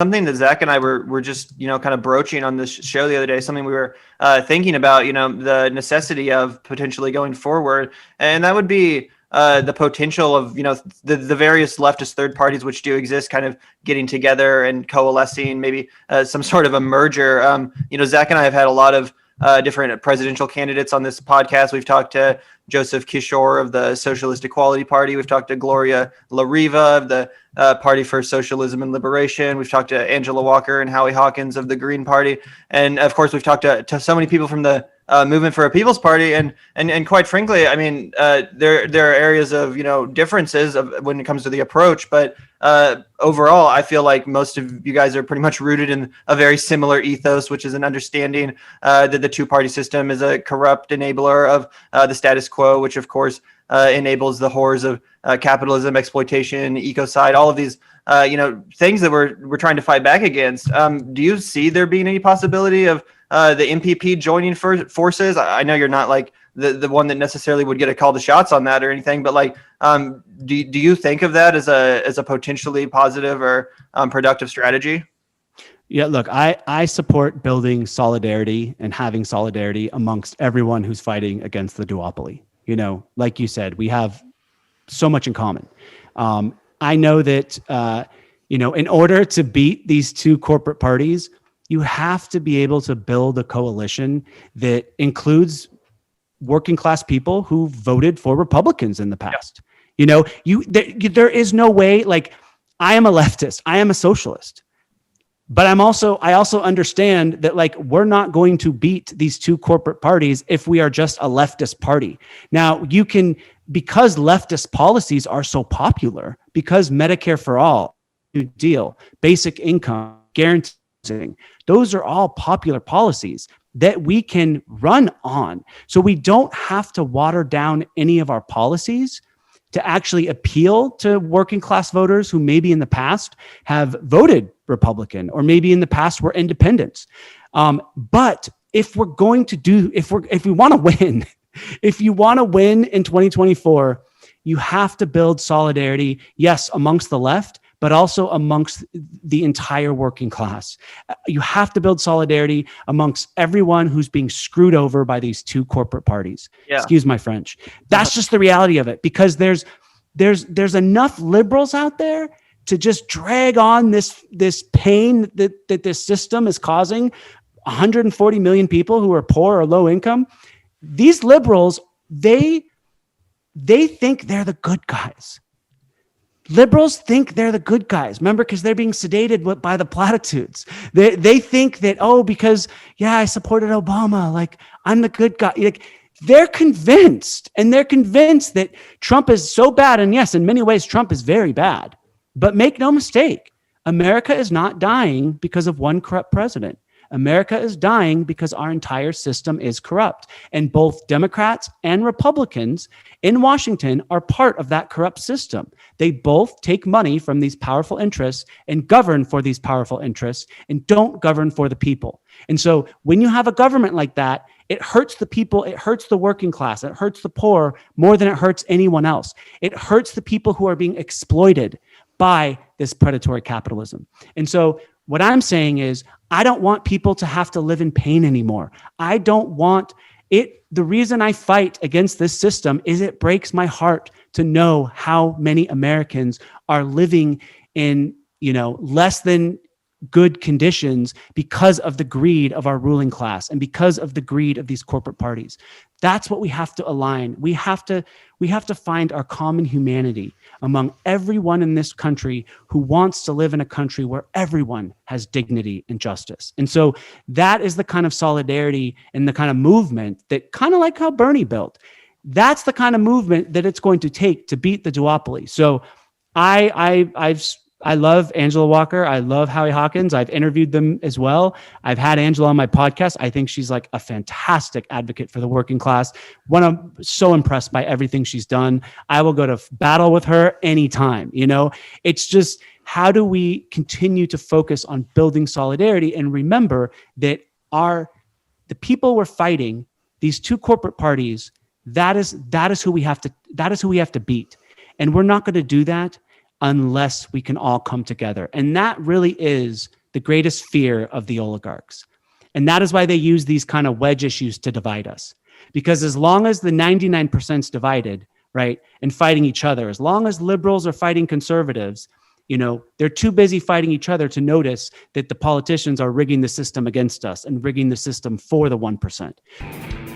something that Zach and I were just, kind of broaching on this show the other day, something we were thinking about, the necessity of potentially going forward. And that would be the potential of, the various leftist third parties which do exist kind of getting together and coalescing, maybe some sort of a merger. Zach and I have had a lot of different presidential candidates on this podcast. We've talked to Joseph Kishore of the Socialist Equality Party. We've talked to Gloria La Riva of the Party for Socialism and Liberation. We've talked to Angela Walker and Howie Hawkins of the Green Party. And of course, we've talked to so many people from the Movement for a People's Party. And quite frankly, I mean, there are areas of, differences when it comes to the approach. But overall, I feel like most of you guys are pretty much rooted in a very similar ethos, which is an understanding that the two-party system is a corrupt enabler of the status quo, which of course enables the horrors of capitalism, exploitation, ecocide, all of these things that we're trying to fight back against. Do you see there being any possibility of the MPP joining forces? I know you're not like the one that necessarily would get a call to shots on that or anything, but like, do you think of that as a potentially positive or productive strategy? Yeah, look, I support building solidarity and having solidarity amongst everyone who's fighting against the duopoly. Like you said, we have so much in common. I know that, in order to beat these two corporate parties, you have to be able to build a coalition that includes working class people who voted for Republicans in the past. Yeah. There is no way, like, I am a leftist, I am a socialist, but I also understand that, like, we're not going to beat these two corporate parties if we are just a leftist party. Now, because leftist policies are so popular, because Medicare for all, New Deal, basic income, guaranteeing, those are all popular policies that we can run on. So we don't have to water down any of our policies to actually appeal to working class voters who maybe in the past have voted Republican or maybe in the past were independents. But if we want to win, if you want to win in 2024, you have to build solidarity, yes, amongst the left, but also amongst the entire working class. You have to build solidarity amongst everyone who's being screwed over by these two corporate parties. Yeah. Excuse my French. That's just the reality of it, because there's enough liberals out there to just drag on this pain that this system is causing 140 million people who are poor or low income. These liberals, they think they're the good guys. Liberals think they're the good guys. Remember, because they're being sedated by the platitudes. They think that, because I supported Obama, like, I'm the good guy. Like, they're convinced that Trump is so bad. And yes, in many ways, Trump is very bad. But make no mistake, America is not dying because of one corrupt president. America is dying because our entire system is corrupt. And both Democrats and Republicans in Washington are part of that corrupt system. They both take money from these powerful interests and govern for these powerful interests and don't govern for the people. And so when you have a government like that, it hurts the people, it hurts the working class, it hurts the poor more than it hurts anyone else. It hurts the people who are being exploited by this predatory capitalism. And so what I'm saying is, I don't want people to have to live in pain anymore. I don't want it. The reason I fight against this system is it breaks my heart to know how many Americans are living in, less than good conditions because of the greed of our ruling class and because of the greed of these corporate parties. That's what we have to align. We have to find our common humanity among everyone in this country who wants to live in a country where everyone has dignity and justice. And so that is the kind of solidarity and the kind of movement that, kind of like how Bernie built, that's the kind of movement that it's going to take to beat the duopoly. So I love Angela Walker. I love Howie Hawkins. I've interviewed them as well. I've had Angela on my podcast. I think she's like a fantastic advocate for the working class. I'm so impressed by everything she's done. I will go to battle with her anytime. It's just, how do we continue to focus on building solidarity and remember that the people we're fighting, these two corporate parties, that is who we have to beat. And we're not going to do that unless we can all come together. And that really is the greatest fear of the oligarchs. And that is why they use these kind of wedge issues to divide us. Because as long as the 99% is divided, right, and fighting each other, as long as liberals are fighting conservatives, they're too busy fighting each other to notice that the politicians are rigging the system against us and rigging the system for the 1%.